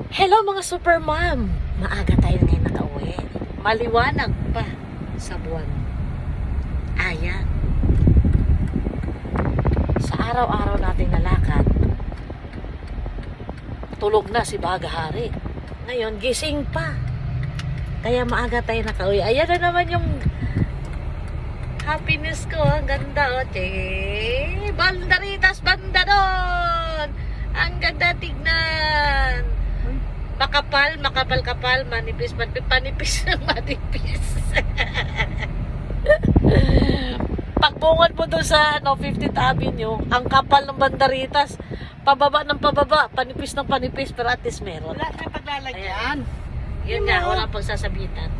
Hello mga super mom! Maaga tayo ngayon nakauwi. Maliwanag pa sa buwan. Ayan. Sa araw-araw nating nalakad, tulog na si Bagahari. Ngayon, gising pa. Kaya maaga tayo nakauwi. Ayan na naman yung happiness ko. Ang ganda, o. Bandaritas, banda doon! Ang ganda tignan! Makapal, manipis, manipis. Pagbungan mo doon sa 50th Avenue, ang kapal ng bandaritas, pababa ng pababa, panipis ng panipis, pero at least meron. Wala na paglalagyan. Yun nga, wala pang sasabitan.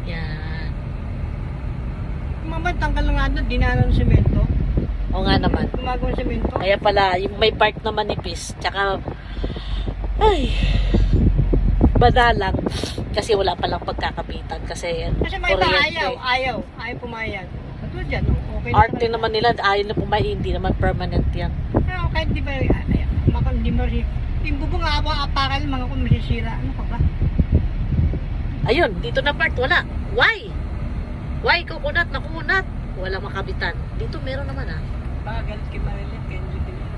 Yan. Mama, tanggal na nga doon, dinala ng semento. O nga naman. Gumagawa ng semento. Kaya pala, yung may part na manipis, tsaka, ay, badalang. Kasi wala palang pagkakapitan. Kasi may iba ayaw pumayag. Ito dyan, okay na. Arte naman nila, ayaw na pumayag, hindi naman permanent yan. Pero kahit di ba, hindi mo rin, yung bubong apakal, mga kung masisira, ano ka ba? Ayun, dito na part, wala. Why? Why kukunat, nakunat? Walang makabitan. Dito meron naman Baka galit kay Marilyn, kaya hindi pinili.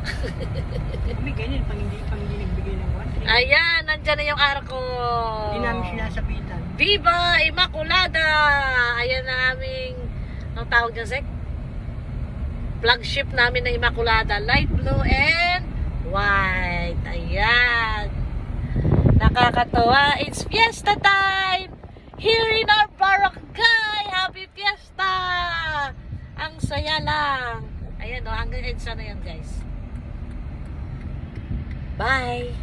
Kami ganyan, pang hindi nagbigay ng 1. Ayan, nandyan na yung arko. Hindi namin sinasabitan. Viva Immaculada! Ayan na aming, ang tawag dyan, Sek? Flagship namin na Immaculada. Light blue and white. Ayan. Nakakatawa. It's fiesta time! Here in our barangay! Happy fiesta! Ang saya lang. Ayan o, hanggang EDSA na yan, guys. Bye!